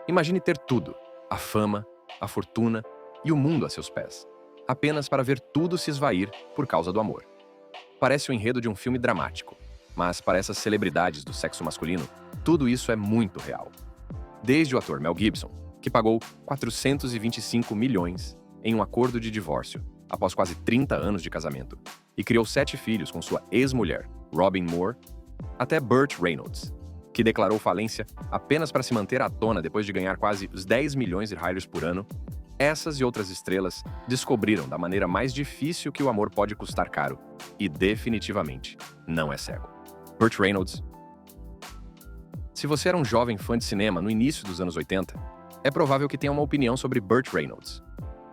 Imagine ter tudo: a fama, a fortuna e o mundo a seus pés, apenas para ver tudo se esvair por causa do amor. Parece o enredo de um filme dramático, mas para essas celebridades do sexo masculino, tudo isso é muito real. Desde o ator Mel Gibson, que pagou 425 milhões em um acordo de divórcio após quase 30 anos de casamento e criou 7 filhos com sua ex-mulher, Robin Moore, até Burt Reynolds, que declarou falência apenas para se manter à tona depois de ganhar quase os 10 milhões de dollars por ano. Essas e outras estrelas descobriram da maneira mais difícil que o amor pode custar caro e definitivamente não é cego. Burt Reynolds. Se você era um jovem fã de cinema no início dos anos 80, é provável que tenha uma opinião sobre Burt Reynolds.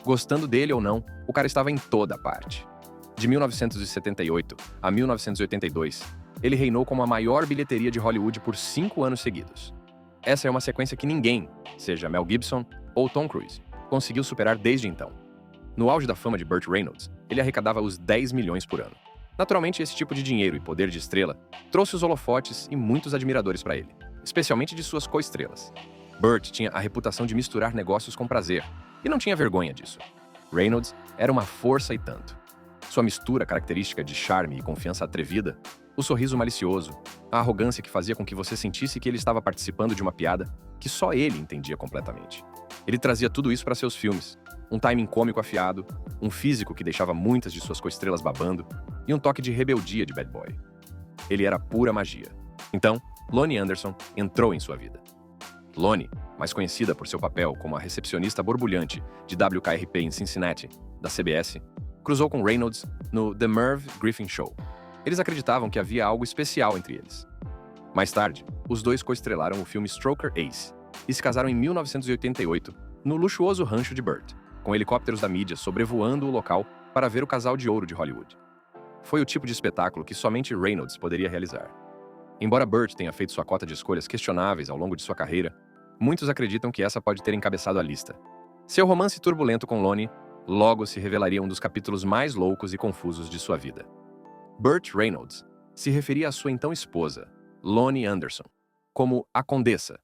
Gostando dele ou não, o cara estava em toda parte. De 1978 a 1982, ele reinou como a maior bilheteria de Hollywood por 5 anos seguidos. Essa é uma sequência que ninguém, seja Mel Gibson ou Tom Cruise, conseguiu superar desde então. No auge da fama de Burt Reynolds, ele arrecadava os 10 milhões por ano. Naturalmente, esse tipo de dinheiro e poder de estrela trouxe os holofotes e muitos admiradores para ele, especialmente de suas co-estrelas. Burt tinha a reputação de misturar negócios com prazer, e não tinha vergonha disso. Reynolds era uma força e tanto. Sua mistura característica de charme e confiança atrevida, o sorriso malicioso, a arrogância que fazia com que você sentisse que ele estava participando de uma piada que só ele entendia completamente. Ele trazia tudo isso para seus filmes, um timing cômico afiado, um físico que deixava muitas de suas co-estrelas babando e um toque de rebeldia de bad boy. Ele era pura magia. Então, Loni Anderson entrou em sua vida. Loni, mais conhecida por seu papel como a recepcionista borbulhante de WKRP em Cincinnati, da CBS, cruzou com Reynolds no The Merv Griffin Show. Eles acreditavam que havia algo especial entre eles. Mais tarde, os dois coestrelaram o filme Stroker Ace e se casaram em 1988 no luxuoso rancho de Burt, com helicópteros da mídia sobrevoando o local para ver o casal de ouro de Hollywood. Foi o tipo de espetáculo que somente Reynolds poderia realizar. Embora Burt tenha feito sua cota de escolhas questionáveis ao longo de sua carreira, muitos acreditam que essa pode ter encabeçado a lista. Seu romance turbulento com Loni logo se revelaria um dos capítulos mais loucos e confusos de sua vida. Burt Reynolds se referia à sua então esposa, Loni Anderson, como a Condessa,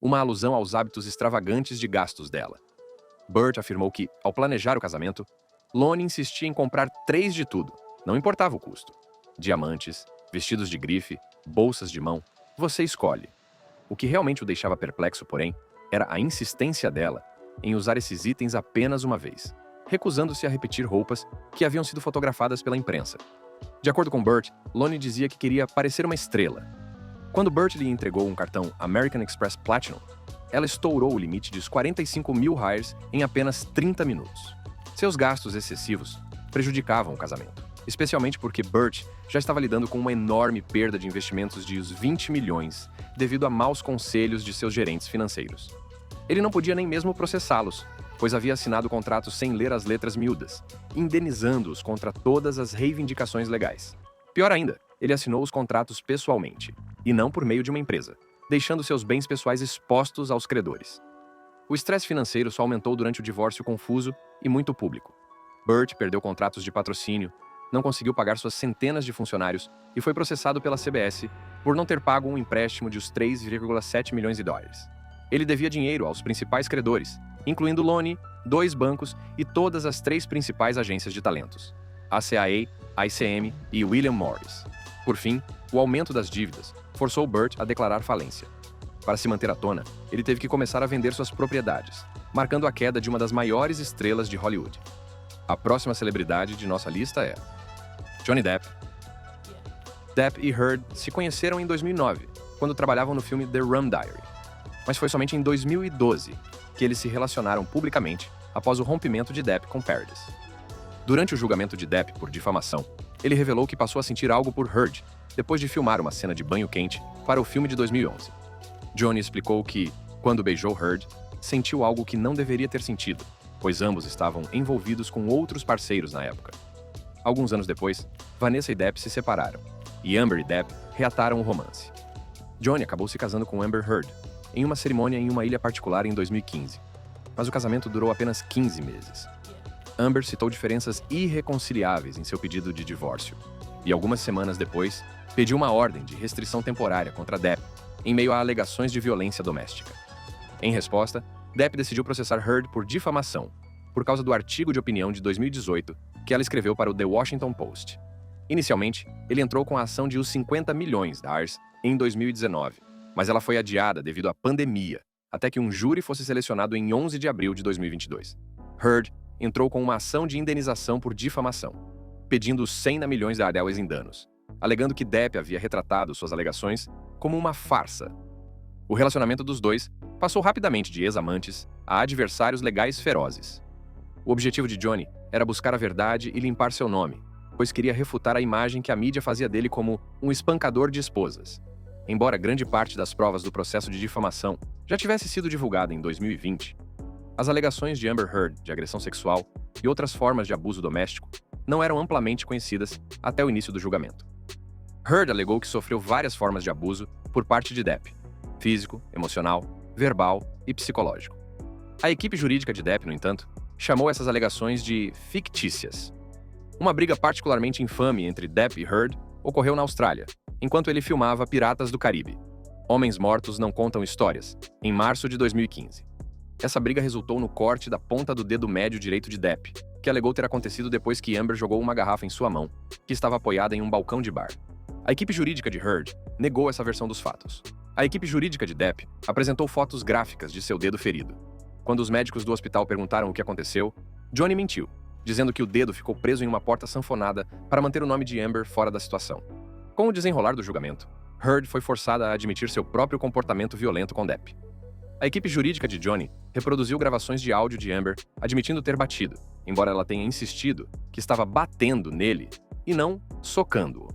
uma alusão aos hábitos extravagantes de gastos dela. Burt afirmou que, ao planejar o casamento, Loni insistia em comprar 3 de tudo, não importava o custo. Diamantes, vestidos de grife, bolsas de mão, você escolhe. O que realmente o deixava perplexo, porém, era a insistência dela em usar esses itens apenas uma vez, recusando-se a repetir roupas que haviam sido fotografadas pela imprensa. De acordo com Burt, Loni dizia que queria parecer uma estrela. Quando Burt lhe entregou um cartão American Express Platinum, ela estourou o limite de 45 mil dollars em apenas 30 minutos. Seus gastos excessivos prejudicavam o casamento, especialmente porque Burt já estava lidando com uma enorme perda de investimentos de uns 20 milhões devido a maus conselhos de seus gerentes financeiros. Ele não podia nem mesmo processá-los, pois havia assinado contratos sem ler as letras miúdas, indenizando-os contra todas as reivindicações legais. Pior ainda, ele assinou os contratos pessoalmente, e não por meio de uma empresa, deixando seus bens pessoais expostos aos credores. O estresse financeiro só aumentou durante o divórcio confuso e muito público. Burt perdeu contratos de patrocínio, não conseguiu pagar suas centenas de funcionários e foi processado pela CBS por não ter pago um empréstimo de uns 3,7 milhões de dólares. Ele devia dinheiro aos principais credores, incluindo Loni, 2 bancos e todas as 3 principais agências de talentos, a CAA, a ICM e William Morris. Por fim, o aumento das dívidas forçou Burt a declarar falência. Para se manter à tona, ele teve que começar a vender suas propriedades, marcando a queda de uma das maiores estrelas de Hollywood. A próxima celebridade de nossa lista é Johnny Depp. Depp e Heard se conheceram em 2009, quando trabalhavam no filme The Rum Diary. Mas foi somente em 2012 que eles se relacionaram publicamente após o rompimento de Depp com Paradise. Durante o julgamento de Depp por difamação, ele revelou que passou a sentir algo por Heard depois de filmar uma cena de banho quente para o filme de 2011. Johnny explicou que, quando beijou Heard, sentiu algo que não deveria ter sentido, pois ambos estavam envolvidos com outros parceiros na época. Alguns anos depois, Vanessa e Depp se separaram, e Amber e Depp reataram o romance. Johnny acabou se casando com Amber Heard, em uma cerimônia em uma ilha particular em 2015, mas o casamento durou apenas 15 meses. Amber citou diferenças irreconciliáveis em seu pedido de divórcio, e algumas semanas depois, pediu uma ordem de restrição temporária contra Depp, em meio a alegações de violência doméstica. Em resposta, Depp decidiu processar Heard por difamação, por causa do artigo de opinião de 2018 que ela escreveu para o The Washington Post. Inicialmente, ele entrou com a ação de uns $50 milhões em 2019, mas ela foi adiada devido à pandemia, até que um júri fosse selecionado em 11 de abril de 2022. Heard entrou com uma ação de indenização por difamação, pedindo $100 milhões em danos, alegando que Depp havia retratado suas alegações como uma farsa. O relacionamento dos dois passou rapidamente de ex-amantes a adversários legais ferozes. O objetivo de Johnny era buscar a verdade e limpar seu nome, pois queria refutar a imagem que a mídia fazia dele como um espancador de esposas. Embora grande parte das provas do processo de difamação já tivesse sido divulgada em 2020, as alegações de Amber Heard de agressão sexual e outras formas de abuso doméstico não eram amplamente conhecidas até o início do julgamento. Heard alegou que sofreu várias formas de abuso por parte de Depp: físico, emocional, verbal e psicológico. A equipe jurídica de Depp, no entanto, chamou essas alegações de fictícias. Uma briga particularmente infame entre Depp e Heard ocorreu na Austrália, enquanto ele filmava Piratas do Caribe: Homens Mortos Não Contam Histórias, em março de 2015. Essa briga resultou no corte da ponta do dedo médio direito de Depp, que alegou ter acontecido depois que Amber jogou uma garrafa em sua mão, que estava apoiada em um balcão de bar. A equipe jurídica de Heard negou essa versão dos fatos. A equipe jurídica de Depp apresentou fotos gráficas de seu dedo ferido. Quando os médicos do hospital perguntaram o que aconteceu, Johnny mentiu, dizendo que o dedo ficou preso em uma porta sanfonada para manter o nome de Amber fora da situação. Com o desenrolar do julgamento, Heard foi forçada a admitir seu próprio comportamento violento com Depp. A equipe jurídica de Johnny reproduziu gravações de áudio de Amber admitindo ter batido, embora ela tenha insistido que estava batendo nele e não socando-o.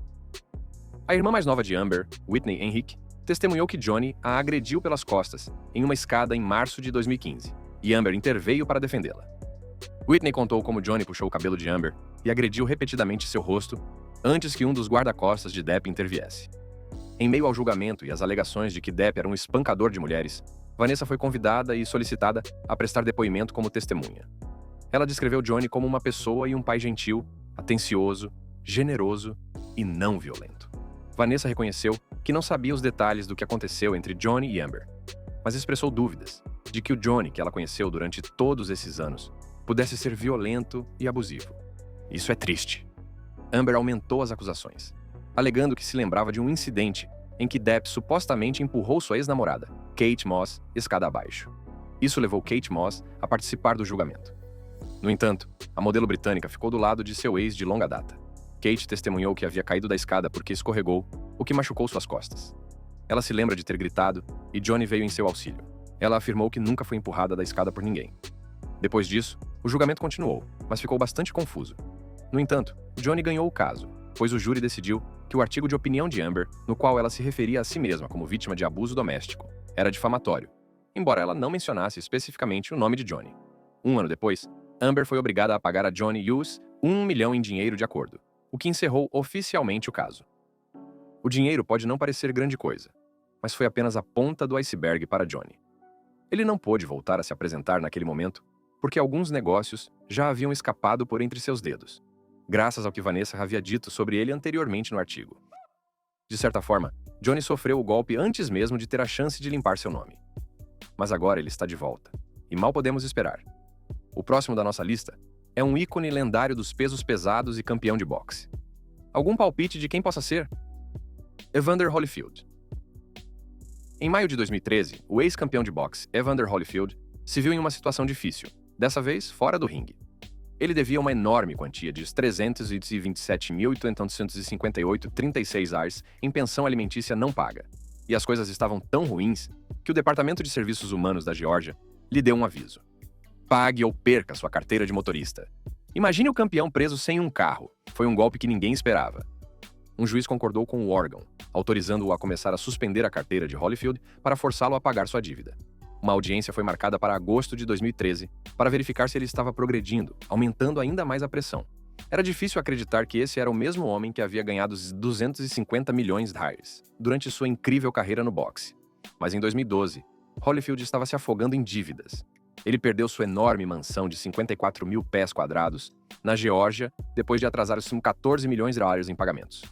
A irmã mais nova de Amber, Whitney Henrique, testemunhou que Johnny a agrediu pelas costas em uma escada em março de 2015, e Amber interveio para defendê-la. Whitney contou como Johnny puxou o cabelo de Amber e agrediu repetidamente seu rosto antes que um dos guarda-costas de Depp interviesse. Em meio ao julgamento e às alegações de que Depp era um espancador de mulheres, Vanessa foi convidada e solicitada a prestar depoimento como testemunha. Ela descreveu Johnny como uma pessoa e um pai gentil, atencioso, generoso e não violento. Vanessa reconheceu que não sabia os detalhes do que aconteceu entre Johnny e Amber, mas expressou dúvidas de que o Johnny que ela conheceu durante todos esses anos pudesse ser violento e abusivo. Isso é triste. Amber aumentou as acusações, alegando que se lembrava de um incidente em que Depp supostamente empurrou sua ex-namorada, Kate Moss, escada abaixo. Isso levou Kate Moss a participar do julgamento. No entanto, a modelo britânica ficou do lado de seu ex de longa data. Kate testemunhou que havia caído da escada porque escorregou, o que machucou suas costas. Ela se lembra de ter gritado e Johnny veio em seu auxílio. Ela afirmou que nunca foi empurrada da escada por ninguém. Depois disso, o julgamento continuou, mas ficou bastante confuso. No entanto, Johnny ganhou o caso, pois o júri decidiu que o artigo de opinião de Amber, no qual ela se referia a si mesma como vítima de abuso doméstico, era difamatório, embora ela não mencionasse especificamente o nome de Johnny. Um ano depois, Amber foi obrigada a pagar a Johnny Hughes $1 milhão em dinheiro de acordo, o que encerrou oficialmente o caso. O dinheiro pode não parecer grande coisa, mas foi apenas a ponta do iceberg para Johnny. Ele não pôde voltar a se apresentar naquele momento, porque alguns negócios já haviam escapado por entre seus dedos, graças ao que Vanessa havia dito sobre ele anteriormente no artigo. De certa forma, Johnny sofreu o golpe antes mesmo de ter a chance de limpar seu nome. Mas agora ele está de volta, e mal podemos esperar. O próximo da nossa lista é um ícone lendário dos pesos pesados e campeão de boxe. Algum palpite de quem possa ser? Evander Holyfield. Em maio de 2013, o ex-campeão de boxe Evander Holyfield se viu em uma situação difícil, dessa vez fora do ringue. Ele devia uma enorme quantia de $327.858,36 em pensão alimentícia não paga, e as coisas estavam tão ruins que o Departamento de Serviços Humanos da Geórgia lhe deu um aviso: pague ou perca sua carteira de motorista. Imagine o campeão preso sem um carro. Foi um golpe que ninguém esperava. Um juiz concordou com o órgão, autorizando-o a começar a suspender a carteira de Holyfield para forçá-lo a pagar sua dívida. Uma audiência foi marcada para agosto de 2013 para verificar se ele estava progredindo, aumentando ainda mais a pressão. Era difícil acreditar que esse era o mesmo homem que havia ganhado $250 milhões durante sua incrível carreira no boxe. Mas em 2012, Holyfield estava se afogando em dívidas. Ele perdeu sua enorme mansão de 54 mil pés quadrados na Geórgia depois de atrasar os $14 milhões em pagamentos.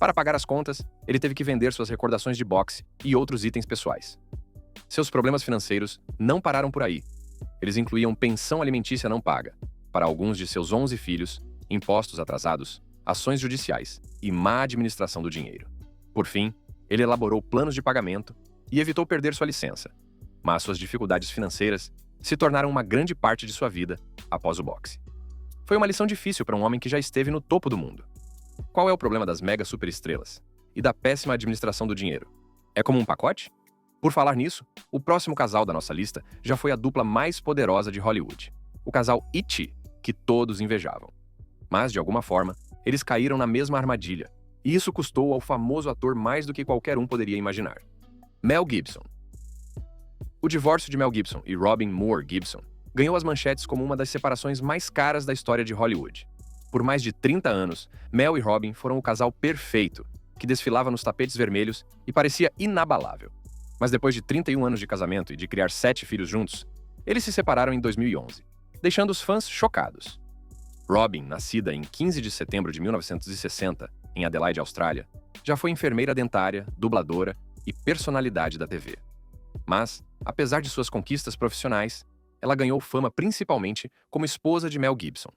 Para pagar as contas, ele teve que vender suas recordações de boxe e outros itens pessoais. Seus problemas financeiros não pararam por aí. Eles incluíam pensão alimentícia não paga para alguns de seus 11 filhos, impostos atrasados, ações judiciais e má administração do dinheiro. Por fim, ele elaborou planos de pagamento e evitou perder sua licença. Mas suas dificuldades financeiras se tornaram uma grande parte de sua vida após o boxe. Foi uma lição difícil para um homem que já esteve no topo do mundo. Qual é o problema das mega superestrelas e da péssima administração do dinheiro? É como um pacote? Por falar nisso, o próximo casal da nossa lista já foi a dupla mais poderosa de Hollywood, o casal E.T., que todos invejavam. Mas, de alguma forma, eles caíram na mesma armadilha, e isso custou ao famoso ator mais do que qualquer um poderia imaginar. Mel Gibson. O divórcio de Mel Gibson e Robin Moore Gibson ganhou as manchetes como uma das separações mais caras da história de Hollywood. Por mais de 30 anos, Mel e Robin foram o casal perfeito, que desfilava nos tapetes vermelhos e parecia inabalável. Mas depois de 31 anos de casamento e de criar 7 filhos juntos, eles se separaram em 2011, deixando os fãs chocados. Robin, nascida em 15 de setembro de 1960, em Adelaide, Austrália, já foi enfermeira dentária, dubladora e personalidade da TV. Mas, apesar de suas conquistas profissionais, ela ganhou fama principalmente como esposa de Mel Gibson.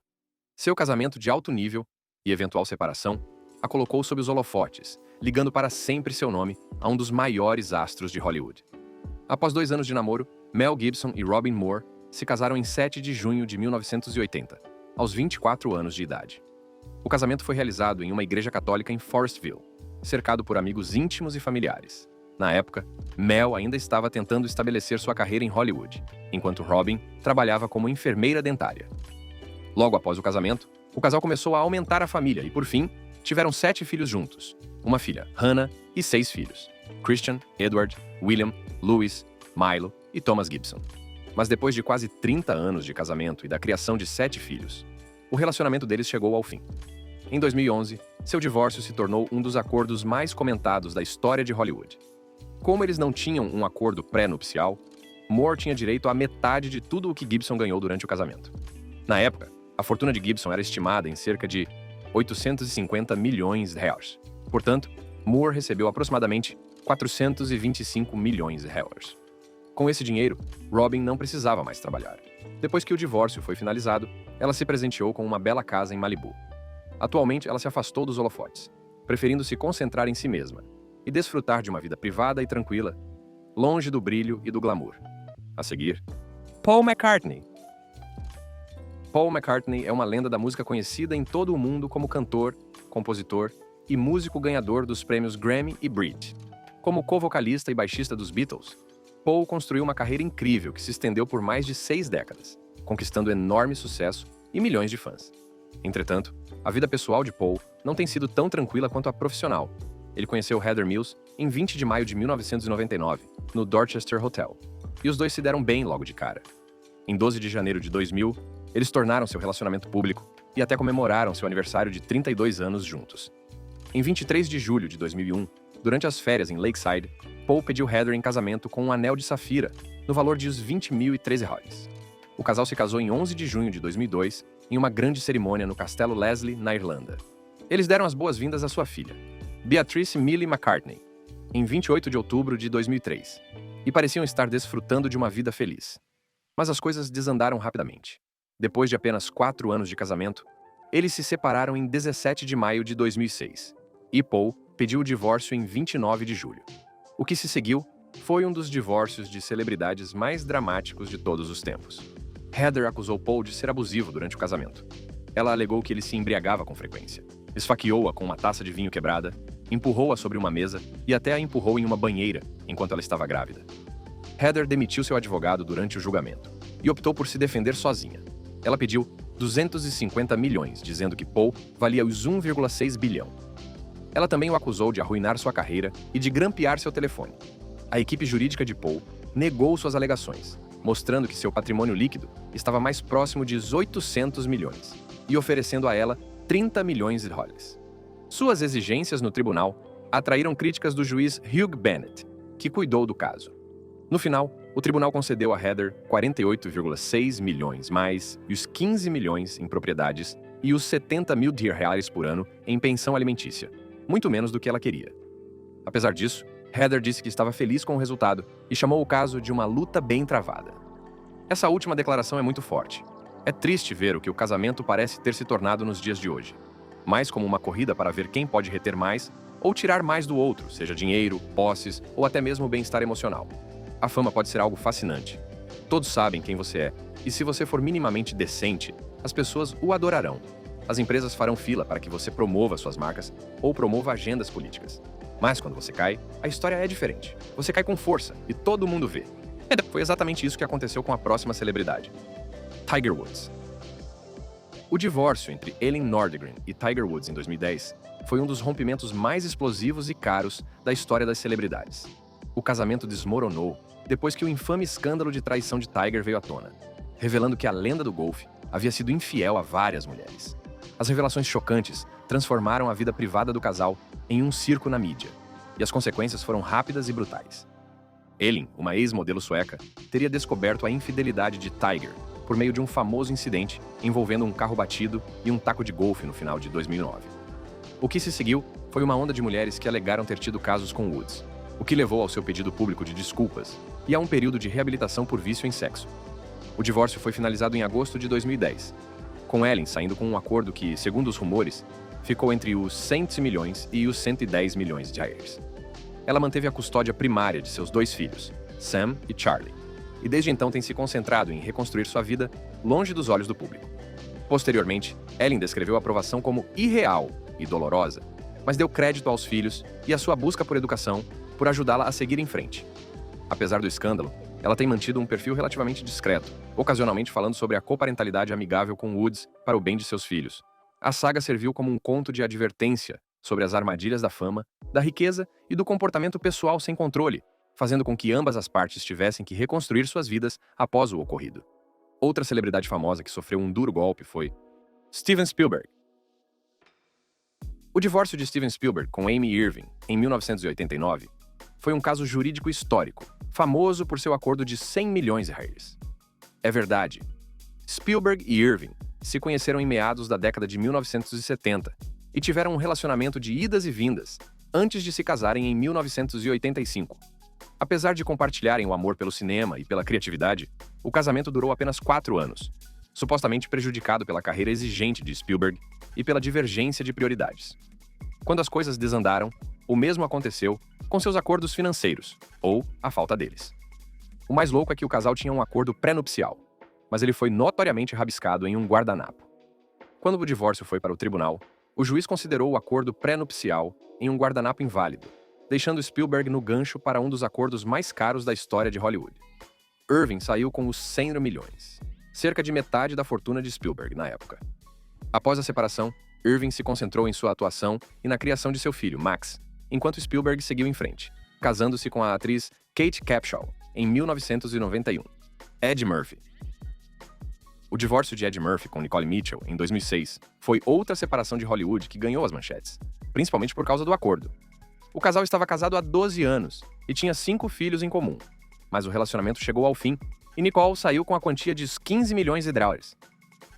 Seu casamento de alto nível e eventual separação a colocou sob os holofotes, ligando para sempre seu nome a um dos maiores astros de Hollywood. Após 2 anos de namoro, Mel Gibson e Robin Moore se casaram em 7 de junho de 1980, aos 24 anos de idade. O casamento foi realizado em uma igreja católica em Forestville, cercado por amigos íntimos e familiares. Na época, Mel ainda estava tentando estabelecer sua carreira em Hollywood, enquanto Robin trabalhava como enfermeira dentária. Logo após o casamento, o casal começou a aumentar a família e, por fim, tiveram 7 filhos juntos, uma filha, Hannah, e 6 filhos, Christian, Edward, William, Louis, Milo e Thomas Gibson. Mas depois de quase 30 anos de casamento e da criação de 7 filhos, o relacionamento deles chegou ao fim. Em 2011, seu divórcio se tornou um dos acordos mais comentados da história de Hollywood. Como eles não tinham um acordo pré-nupcial, Moore tinha direito à metade de tudo o que Gibson ganhou durante o casamento. Na época, a fortuna de Gibson era estimada em cerca de 850 milhões de reais. Portanto, Moore recebeu aproximadamente 425 milhões de reais. Com esse dinheiro, Robin não precisava mais trabalhar. Depois que o divórcio foi finalizado, ela se presenteou com uma bela casa em Malibu. Atualmente, ela se afastou dos holofotes, preferindo se concentrar em si mesma e desfrutar de uma vida privada e tranquila, longe do brilho e do glamour. A seguir, Paul McCartney. Paul McCartney é uma lenda da música conhecida em todo o mundo como cantor, compositor e músico ganhador dos prêmios Grammy e Brit. Como co-vocalista e baixista dos Beatles, Paul construiu uma carreira incrível que se estendeu por mais de 6 décadas, conquistando enorme sucesso e milhões de fãs. Entretanto, a vida pessoal de Paul não tem sido tão tranquila quanto a profissional. Ele conheceu Heather Mills em 20 de maio de 1999, no Dorchester Hotel, e os dois se deram bem logo de cara. Em 12 de janeiro de 2000, eles tornaram seu relacionamento público e até comemoraram seu aniversário de 32 anos juntos. Em 23 de julho de 2001, durante as férias em Lakeside, Paul pediu Heather em casamento com um anel de safira, no valor de uns $20.013. O casal se casou em 11 de junho de 2002, em uma grande cerimônia no Castelo Leslie, na Irlanda. Eles deram as boas-vindas à sua filha, Beatrice Millie McCartney, em 28 de outubro de 2003, e pareciam estar desfrutando de uma vida feliz. Mas as coisas desandaram rapidamente. Depois de apenas 4 anos de casamento, eles se separaram em 17 de maio de 2006, e Paul pediu o divórcio em 29 de julho. O que se seguiu foi um dos divórcios de celebridades mais dramáticos de todos os tempos. Heather acusou Paul de ser abusivo durante o casamento. Ela alegou que ele se embriagava com frequência, esfaqueou-a com uma taça de vinho quebrada, empurrou-a sobre uma mesa e até a empurrou em uma banheira enquanto ela estava grávida. Heather demitiu seu advogado durante o julgamento e optou por se defender sozinha. Ela pediu 250 milhões, dizendo que Paul valia os 1,6 bilhão. Ela também o acusou de arruinar sua carreira e de grampear seu telefone. A equipe jurídica de Paul negou suas alegações, mostrando que seu patrimônio líquido estava mais próximo de 800 milhões e oferecendo a ela 30 milhões de dólares. Suas exigências no tribunal atraíram críticas do juiz Hugh Bennett, que cuidou do caso. No final, o tribunal concedeu a Heather 48,6 milhões mais e os 15 milhões em propriedades e os 70 mil reais por ano em pensão alimentícia, muito menos do que ela queria. Apesar disso, Heather disse que estava feliz com o resultado e chamou o caso de uma luta bem travada. Essa última declaração é muito forte. É triste ver o que o casamento parece ter se tornado nos dias de hoje. Mais como uma corrida para ver quem pode reter mais ou tirar mais do outro, seja dinheiro, posses ou até mesmo bem-estar emocional. A fama pode ser algo fascinante. Todos sabem quem você é, e se você for minimamente decente, as pessoas o adorarão. As empresas farão fila para que você promova suas marcas ou promova agendas políticas. Mas quando você cai, a história é diferente. Você cai com força e todo mundo vê. Foi exatamente isso que aconteceu com a próxima celebridade, Tiger Woods. O divórcio entre Elin Nordegren e Tiger Woods em 2010 foi um dos rompimentos mais explosivos e caros da história das celebridades. O casamento desmoronou depois que o infame escândalo de traição de Tiger veio à tona, revelando que a lenda do golfe havia sido infiel a várias mulheres. As revelações chocantes transformaram a vida privada do casal em um circo na mídia, e as consequências foram rápidas e brutais. Elin, uma ex-modelo sueca, teria descoberto a infidelidade de Tiger por meio de um famoso incidente envolvendo um carro batido e um taco de golfe no final de 2009. O que se seguiu foi uma onda de mulheres que alegaram ter tido casos com Woods, o que levou ao seu pedido público de desculpas e a um período de reabilitação por vício em sexo. O divórcio foi finalizado em agosto de 2010, com Elin saindo com um acordo que, segundo os rumores, ficou entre os 100 milhões e os 110 milhões de reais. Ela manteve a custódia primária de seus 2 filhos, Sam e Charlie, e desde então tem se concentrado em reconstruir sua vida longe dos olhos do público. Posteriormente, Elin descreveu a aprovação como irreal e dolorosa, mas deu crédito aos filhos e à sua busca por educação por ajudá-la a seguir em frente. Apesar do escândalo, ela tem mantido um perfil relativamente discreto, ocasionalmente falando sobre a coparentalidade amigável com Woods para o bem de seus filhos. A saga serviu como um conto de advertência sobre as armadilhas da fama, da riqueza e do comportamento pessoal sem controle, fazendo com que ambas as partes tivessem que reconstruir suas vidas após o ocorrido. Outra celebridade famosa que sofreu um duro golpe foi Steven Spielberg. O divórcio de Steven Spielberg com Amy Irving, em 1989, foi um caso jurídico histórico, famoso por seu acordo de 100 milhões de reais. É verdade. Spielberg e Irving se conheceram em meados da década de 1970 e tiveram um relacionamento de idas e vindas antes de se casarem em 1985. Apesar de compartilharem o amor pelo cinema e pela criatividade, o casamento durou apenas 4 anos, supostamente prejudicado pela carreira exigente de Spielberg e pela divergência de prioridades. Quando as coisas desandaram, o mesmo aconteceu com seus acordos financeiros, ou a falta deles. O mais louco é que o casal tinha um acordo pré-nupcial, mas ele foi notoriamente rabiscado em um guardanapo. Quando o divórcio foi para o tribunal, o juiz considerou o acordo pré-nupcial em um guardanapo inválido, deixando Spielberg no gancho para um dos acordos mais caros da história de Hollywood. Irving saiu com os 100 milhões, cerca de metade da fortuna de Spielberg na época. Após a separação, Irving se concentrou em sua atuação e na criação de seu filho, Max, enquanto Spielberg seguiu em frente, casando-se com a atriz Kate Capshaw em 1991. Ed Murphy. O divórcio de Ed Murphy com Nicole Mitchell, em 2006, foi outra separação de Hollywood que ganhou as manchetes, principalmente por causa do acordo. O casal estava casado há 12 anos e tinha 5 filhos em comum, mas o relacionamento chegou ao fim e Nicole saiu com a quantia de 15 milhões de dólares.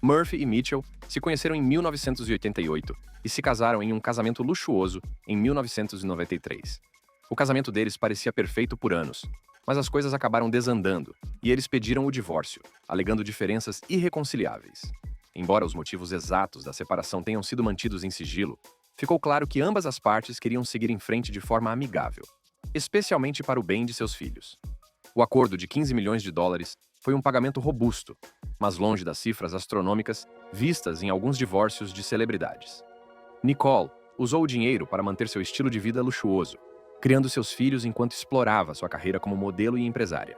Murphy e Mitchell se conheceram em 1988 e se casaram em um casamento luxuoso em 1993. O casamento deles parecia perfeito por anos, mas as coisas acabaram desandando e eles pediram o divórcio, alegando diferenças irreconciliáveis. Embora os motivos exatos da separação tenham sido mantidos em sigilo, ficou claro que ambas as partes queriam seguir em frente de forma amigável, especialmente para o bem de seus filhos. O acordo de 15 milhões de dólares foi um pagamento robusto, mas longe das cifras astronômicas vistas em alguns divórcios de celebridades. Nicole usou o dinheiro para manter seu estilo de vida luxuoso, criando seus filhos enquanto explorava sua carreira como modelo e empresária.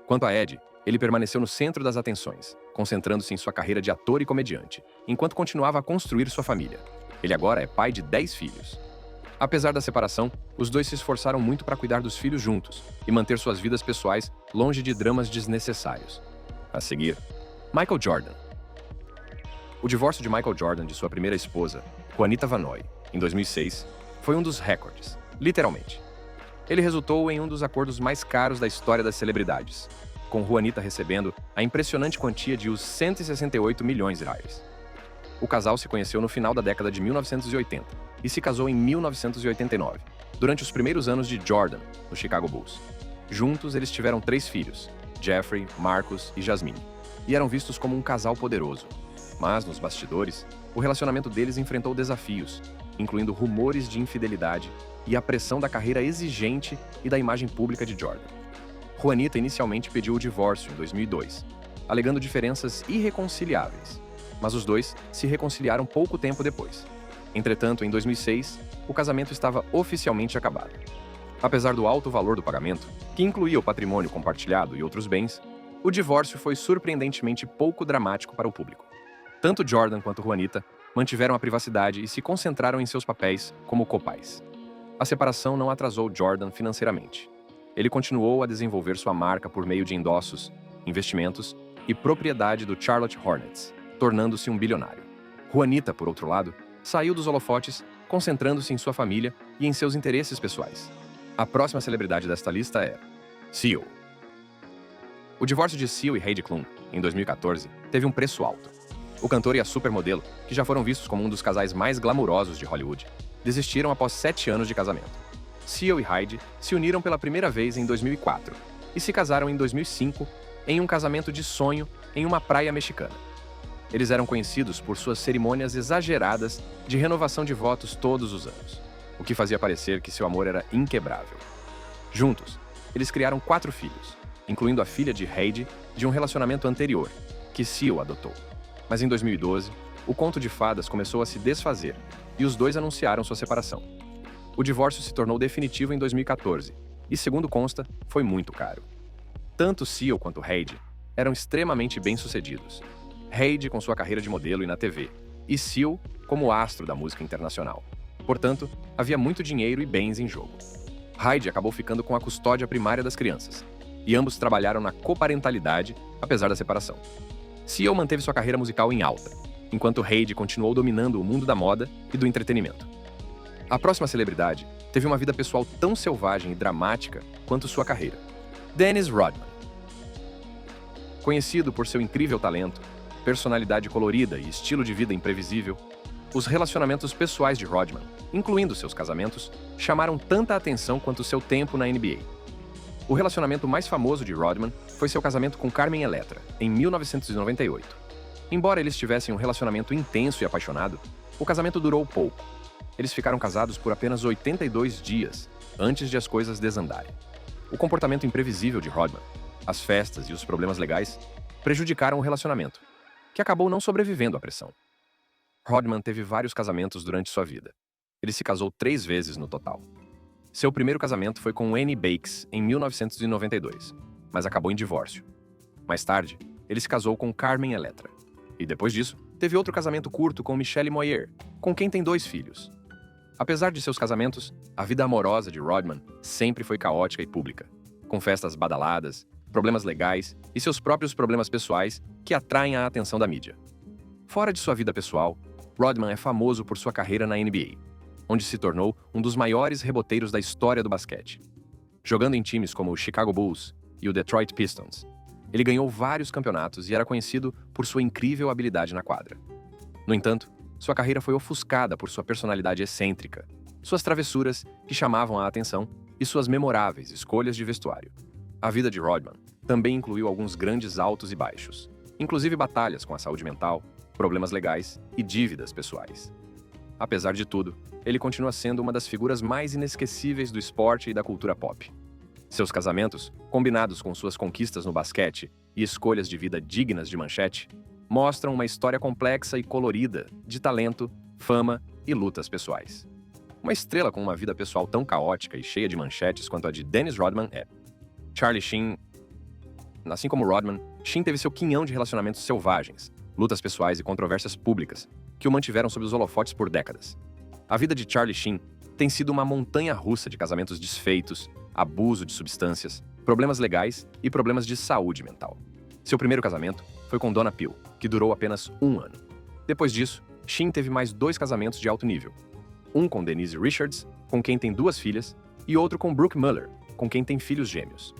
Quanto a Ed, ele permaneceu no centro das atenções, concentrando-se em sua carreira de ator e comediante, enquanto continuava a construir sua família. Ele agora é pai de 10 filhos. Apesar da separação, os dois se esforçaram muito para cuidar dos filhos juntos e manter suas vidas pessoais longe de dramas desnecessários. A seguir, Michael Jordan. O divórcio de Michael Jordan de sua primeira esposa, Juanita Vanoy, em 2006, foi um dos recordes, literalmente. Ele resultou em um dos acordos mais caros da história das celebridades, com Juanita recebendo a impressionante quantia de os 168 milhões de reais. O casal se conheceu no final da década de 1980 e se casou em 1989, durante os primeiros anos de Jordan no Chicago Bulls. Juntos, eles tiveram 3 filhos, Jeffrey, Marcus e Jasmine, e eram vistos como um casal poderoso. Mas, nos bastidores, o relacionamento deles enfrentou desafios, incluindo rumores de infidelidade e a pressão da carreira exigente e da imagem pública de Jordan. Juanita inicialmente pediu o divórcio em 2002, alegando diferenças irreconciliáveis, mas os dois se reconciliaram pouco tempo depois. Entretanto, em 2006, o casamento estava oficialmente acabado. Apesar do alto valor do pagamento, que incluía o patrimônio compartilhado e outros bens, o divórcio foi surpreendentemente pouco dramático para o público. Tanto Jordan quanto Juanita mantiveram a privacidade e se concentraram em seus papéis como copais. A separação não atrasou Jordan financeiramente. Ele continuou a desenvolver sua marca por meio de endossos, investimentos e propriedade do Charlotte Hornets, tornando-se um bilionário. Juanita, por outro lado, saiu dos holofotes, concentrando-se em sua família e em seus interesses pessoais. A próxima celebridade desta lista é Seal. O divórcio de Seal e Heidi Klum, em 2014, teve um preço alto. O cantor e a supermodelo, que já foram vistos como um dos casais mais glamurosos de Hollywood, desistiram após 7 anos de casamento. Seal e Heidi se uniram pela primeira vez em 2004 e se casaram em 2005 em um casamento de sonho em uma praia mexicana. Eles eram conhecidos por suas cerimônias exageradas de renovação de votos todos os anos, o que fazia parecer que seu amor era inquebrável. Juntos, eles criaram 4 filhos, incluindo a filha de Heidi de um relacionamento anterior, que Seal adotou. Mas em 2012, o conto de fadas começou a se desfazer e os dois anunciaram sua separação. O divórcio se tornou definitivo em 2014 e, segundo consta, foi muito caro. Tanto Seal quanto Heidi eram extremamente bem-sucedidos. Heidi com sua carreira de modelo e na TV, e Seal como astro da música internacional. Portanto, havia muito dinheiro e bens em jogo. Heidi acabou ficando com a custódia primária das crianças, e ambos trabalharam na coparentalidade, apesar da separação. Seal manteve sua carreira musical em alta, enquanto Heidi continuou dominando o mundo da moda e do entretenimento. A próxima celebridade teve uma vida pessoal tão selvagem e dramática quanto sua carreira. Dennis Rodman. Conhecido por seu incrível talento, personalidade colorida e estilo de vida imprevisível, os relacionamentos pessoais de Rodman, incluindo seus casamentos, chamaram tanta atenção quanto seu tempo na NBA. O relacionamento mais famoso de Rodman foi seu casamento com Carmen Electra, em 1998. Embora eles tivessem um relacionamento intenso e apaixonado, o casamento durou pouco. Eles ficaram casados por apenas 82 dias, antes de as coisas desandarem. O comportamento imprevisível de Rodman, as festas e os problemas legais prejudicaram o relacionamento, que acabou não sobrevivendo à pressão. Rodman teve vários casamentos durante sua vida. Ele se casou 3 vezes no total. Seu primeiro casamento foi com Annie Bakes, em 1992, mas acabou em divórcio. Mais tarde, ele se casou com Carmen Electra. E depois disso, teve outro casamento curto com Michelle Moyer, com quem tem 2 filhos. Apesar de seus casamentos, a vida amorosa de Rodman sempre foi caótica e pública, com festas badaladas, problemas legais e seus próprios problemas pessoais que atraem a atenção da mídia. Fora de sua vida pessoal, Rodman é famoso por sua carreira na NBA, onde se tornou um dos maiores reboteiros da história do basquete. Jogando em times como o Chicago Bulls e o Detroit Pistons, ele ganhou vários campeonatos e era conhecido por sua incrível habilidade na quadra. No entanto, sua carreira foi ofuscada por sua personalidade excêntrica, suas travessuras que chamavam a atenção e suas memoráveis escolhas de vestuário. A vida de Rodman também incluiu alguns grandes altos e baixos, inclusive batalhas com a saúde mental, problemas legais e dívidas pessoais. Apesar de tudo, ele continua sendo uma das figuras mais inesquecíveis do esporte e da cultura pop. Seus casamentos, combinados com suas conquistas no basquete e escolhas de vida dignas de manchete, mostram uma história complexa e colorida de talento, fama e lutas pessoais. Uma estrela com uma vida pessoal tão caótica e cheia de manchetes quanto a de Dennis Rodman é Charlie Sheen. Assim como Rodman, Sheen teve seu quinhão de relacionamentos selvagens, lutas pessoais e controvérsias públicas, que o mantiveram sob os holofotes por décadas. A vida de Charlie Sheen tem sido uma montanha-russa de casamentos desfeitos, abuso de substâncias, problemas legais e problemas de saúde mental. Seu primeiro casamento foi com Donna Peel, que durou apenas 1 ano. Depois disso, Sheen teve mais 2 casamentos de alto nível. Um com Denise Richards, com quem tem 2 filhas, e outro com Brooke Muller, com quem tem filhos gêmeos.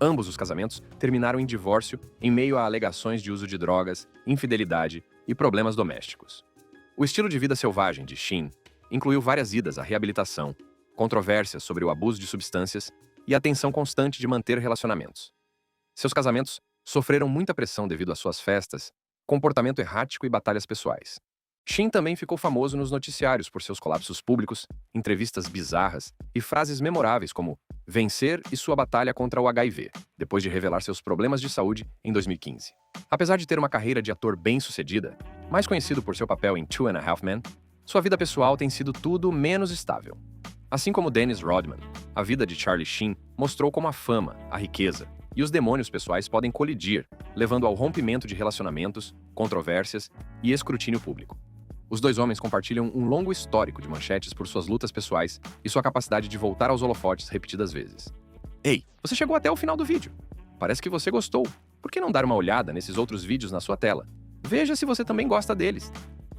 Ambos os casamentos terminaram em divórcio em meio a alegações de uso de drogas, infidelidade e problemas domésticos. O estilo de vida selvagem de Sheen incluiu várias idas à reabilitação, controvérsias sobre o abuso de substâncias e a tensão constante de manter relacionamentos. Seus casamentos sofreram muita pressão devido às suas festas, comportamento errático e batalhas pessoais. Shin também ficou famoso nos noticiários por seus colapsos públicos, entrevistas bizarras e frases memoráveis como vencer e sua batalha contra o HIV, depois de revelar seus problemas de saúde em 2015. Apesar de ter uma carreira de ator bem-sucedida, mais conhecido por seu papel em Two and a Half Men, sua vida pessoal tem sido tudo menos estável. Assim como Dennis Rodman, a vida de Charlie Sheen mostrou como a fama, a riqueza e os demônios pessoais podem colidir, levando ao rompimento de relacionamentos, controvérsias e escrutínio público. Os dois homens compartilham um longo histórico de manchetes por suas lutas pessoais e sua capacidade de voltar aos holofotes repetidas vezes. Ei, você chegou até o final do vídeo. Parece que você gostou. Por que não dar uma olhada nesses outros vídeos na sua tela? Veja se você também gosta deles.